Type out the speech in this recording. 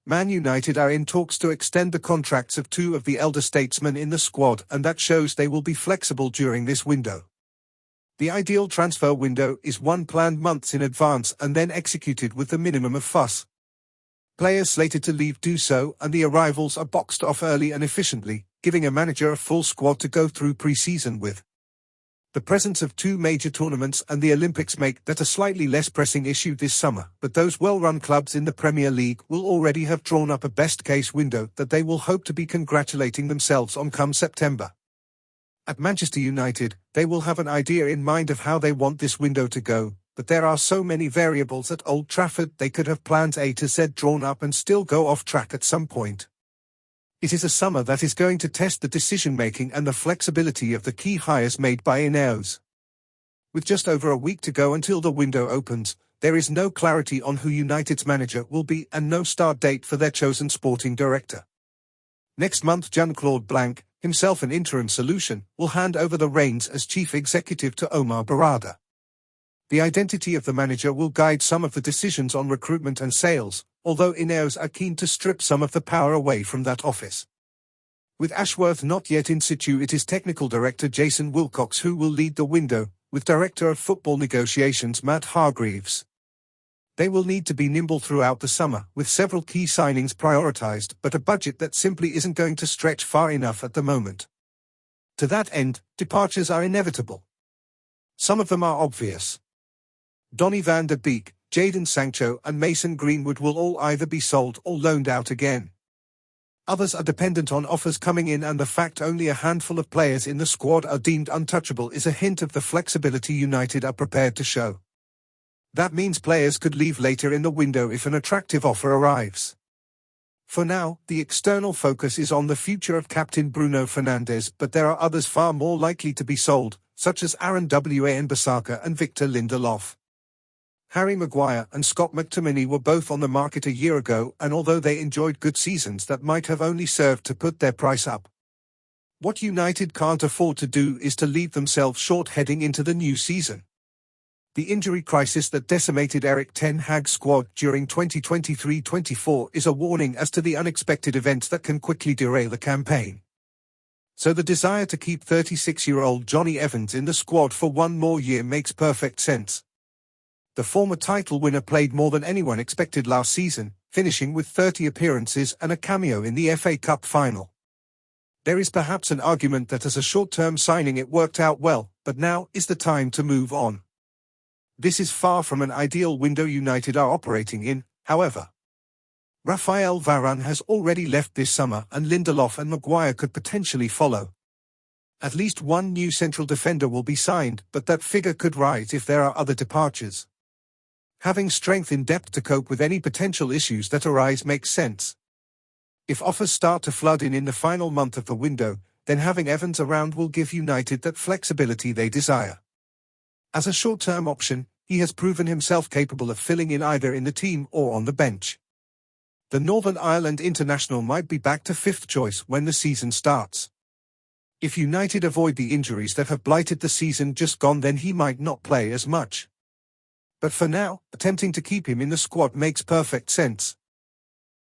Man United are in talks to extend the contracts of two of the elder statesmen in the squad, and that shows they will be flexible during this window. The ideal transfer window is one planned months in advance and then executed with the minimum of fuss. Players slated to leave do so, and the arrivals are boxed off early and efficiently, giving a manager a full squad to go through pre-season with. The presence of two major tournaments and the Olympics make that a slightly less pressing issue this summer, but those well-run clubs in the Premier League will already have drawn up a best-case window that they will hope to be congratulating themselves on come September. At Manchester United, they will have an idea in mind of how they want this window to go, but there are so many variables at Old Trafford they could have plans A to Z drawn up and still go off track at some point. It is a summer that is going to test the decision-making and the flexibility of the key hires made by Ineos. With just over a week to go until the window opens, there is no clarity on who United's manager will be and no start date for their chosen sporting director. Next month, Jean-Claude Blanc, himself an interim solution, will hand over the reins as chief executive to Omar Barada. The identity of the manager will guide some of the decisions on recruitment and sales, although Ineos are keen to strip some of the power away from that office. With Ashworth not yet in situ, it is technical director Jason Wilcox who will lead the window, with director of football negotiations Matt Hargreaves. They will need to be nimble throughout the summer, with several key signings prioritised, but a budget that simply isn't going to stretch far enough at the moment. To that end, departures are inevitable. Some of them are obvious. Donny van der Beek, Jadon Sancho and Mason Greenwood will all either be sold or loaned out again. Others are dependent on offers coming in, and the fact only a handful of players in the squad are deemed untouchable is a hint of the flexibility United are prepared to show. That means players could leave later in the window if an attractive offer arrives. For now, the external focus is on the future of captain Bruno Fernandes, but there are others far more likely to be sold, such as Aaron Wan-Bissaka and Victor Lindelof. Harry Maguire and Scott McTominay were both on the market a year ago, and although they enjoyed good seasons, that might have only served to put their price up. What United can't afford to do is to leave themselves short heading into the new season. The injury crisis that decimated Erik ten Hag's squad during 2023-24 is a warning as to the unexpected events that can quickly derail the campaign. So the desire to keep 36-year-old Johnny Evans in the squad for one more year makes perfect sense. The former title winner played more than anyone expected last season, finishing with 30 appearances and a cameo in the FA Cup final. There is perhaps an argument that as a short-term signing it worked out well, but now is the time to move on. This is far from an ideal window United are operating in, however. Raphael Varane has already left this summer, and Lindelof and Maguire could potentially follow. At least one new central defender will be signed, but that figure could rise if there are other departures. Having strength in depth to cope with any potential issues that arise makes sense. If offers start to flood in the final month of the window, then having Evans around will give United that flexibility they desire. As a short-term option, he has proven himself capable of filling in either in the team or on the bench. The Northern Ireland international might be back to fifth choice when the season starts. If United avoid the injuries that have blighted the season just gone, then he might not play as much. But for now, attempting to keep him in the squad makes perfect sense.